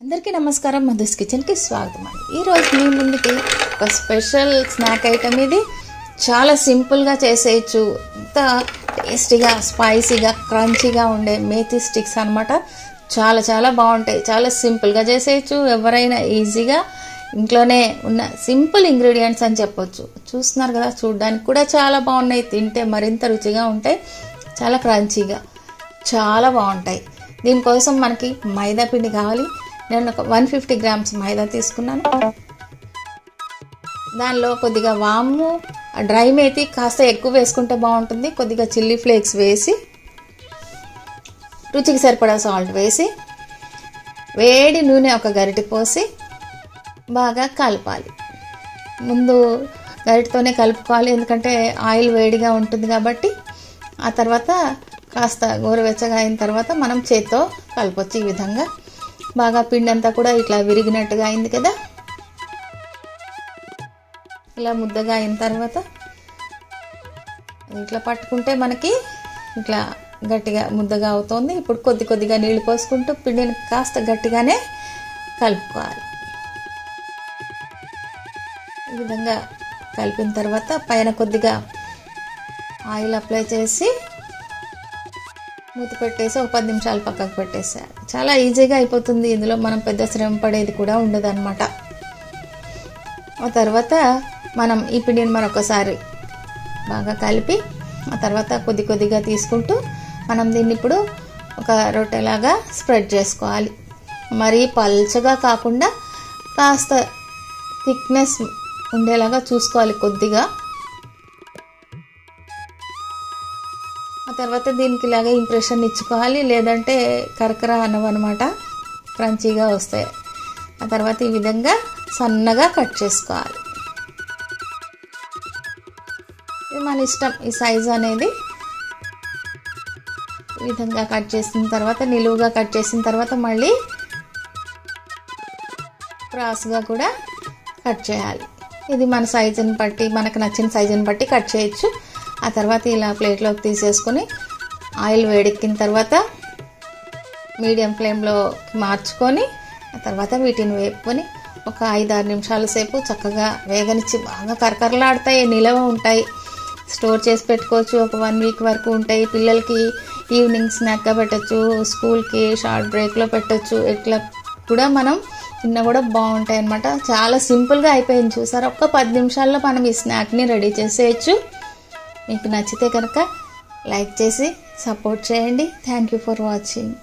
అందరికీ నమస్కారం. మధుస్ కిచెన్కి స్వాగతం అండి. ఈరోజు మీ ముందుకి ఒక స్పెషల్ స్నాక్ ఐటమ్. ఇది చాలా సింపుల్గా చేసేయచ్చు. ఇంత టేస్టీగా, స్పైసీగా, క్రంచీగా ఉండే మేథీ స్టిక్స్ అనమాట. చాలా చాలా బాగుంటాయి. చాలా సింపుల్గా చేసేయచ్చు. ఎవరైనా ఈజీగా ఇంట్లోనే ఉన్న సింపుల్ ఇంగ్రీడియంట్స్ అని చెప్పొచ్చు. చూస్తున్నారు కదా, చూడడానికి కూడా చాలా బాగున్నాయి. తింటే మరింత రుచిగా ఉంటాయి. చాలా క్రంచీగా, చాలా బాగుంటాయి. దీనికోసం మనకి మైదా పిండి కావాలి. నేను ఒక 150 గ్రామ్స్ మైదా తీసుకున్నాను. దానిలో కొద్దిగా వాము, డ్రై మేతి కాస్త ఎక్కువ వేసుకుంటే బాగుంటుంది. కొద్దిగా చిల్లీ ఫ్లేక్స్ వేసి, రుచికి సరిపడా సాల్ట్ వేసి, వేడి నూనె ఒక గరిటె పోసి బాగా కలపాలి. ముందు గరిటెతోనే కలుపుకోవాలి, ఎందుకంటే ఆయిల్ వేడిగా ఉంటుంది కాబట్టి. ఆ తర్వాత కాస్త గోరువెచ్చగా అయిన తర్వాత మనం చేత్తో కలపొచ్చు. ఈ విధంగా బాగా పిండి అంతా కూడా ఇట్లా విరిగినట్టుగా అయింది కదా. ఇలా ముద్దగా అయిన తర్వాత ఇట్లా పట్టుకుంటే మనకి ఇట్లా గట్టిగా ముద్దగా అవుతుంది. ఇప్పుడు కొద్ది కొద్దిగా నీళ్లు పోసుకుంటూ పిండిని కాస్త గట్టిగానే కలుపుకోవాలి. ఈ విధంగా కలిపిన తర్వాత పైన కొద్దిగా ఆయిల్ అప్లై చేసి మూత పెట్టేసి ఒక 10 నిమిషాలు పక్కకు పెట్టేసేయాలి. చాలా ఈజీగా అయిపోతుంది. ఇందులో మనం పెద్ద శ్రమ పడేది కూడా ఉండదు అనమాట. ఆ తర్వాత మనం ఈ పిండిని మరొకసారి బాగా కలిపి, ఆ తర్వాత కొద్ది కొద్దిగా తీసుకుంటూ మనం దీన్ని ఇప్పుడు ఒక రొట్టెలాగా స్ప్రెడ్ చేసుకోవాలి. మరీ పల్చగా కాకుండా కాస్త థిక్నెస్ ఉండేలాగా చూసుకోవాలి కొద్దిగా. ఆ తర్వాత దీనికి ఇలాగే ఇంప్రెషన్ ఇచ్చుకోవాలి, లేదంటే కరకర అనవన్నమాట, క్రంచీగా వస్తాయి. ఆ తర్వాత ఈ విధంగా సన్నగా కట్ చేసుకోవాలి. ఇది మన ఇష్టం, ఈ సైజు అనేది. ఈ విధంగా కట్ చేసిన తర్వాత, నిలువుగా కట్ చేసిన తర్వాత మళ్ళీ క్రాస్గా కూడా కట్ చేయాలి. ఇది మన సైజుని బట్టి, మనకు నచ్చిన సైజుని బట్టి కట్ చేయొచ్చు. ఆ తర్వాత ఇలా ప్లేట్లోకి తీసేసుకొని ఆయిల్ వేడెక్కిన తర్వాత మీడియం ఫ్లేమ్లో మార్చుకొని, ఆ తర్వాత వీటిని వేపుకొని ఒక 5-6 నిమిషాల సేపు చక్కగా వేగనిచ్చి బాగా కరకరలాడతాయి, నిలవ ఉంటాయి. స్టోర్ చేసి పెట్టుకోవచ్చు. ఒక 1 వీక్ వరకు ఉంటాయి. పిల్లలకి ఈవినింగ్ స్నాక్గా పెట్టచ్చు, స్కూల్కి షార్ట్ బ్రేక్లో పెట్టచ్చు. ఇట్లా కూడా మనం తిన్నా కూడా బాగుంటాయి అన్నమాట. చాలా సింపుల్గా అయిపోయింది. చూసారా, ఒక్క 10 నిమిషాల్లో మనం ఈ స్నాక్ని రెడీ చేసేయచ్చు. మీకు నచ్చితే కనుక లైక్ చేసి సపోర్ట్ చేయండి. Thank you for watching.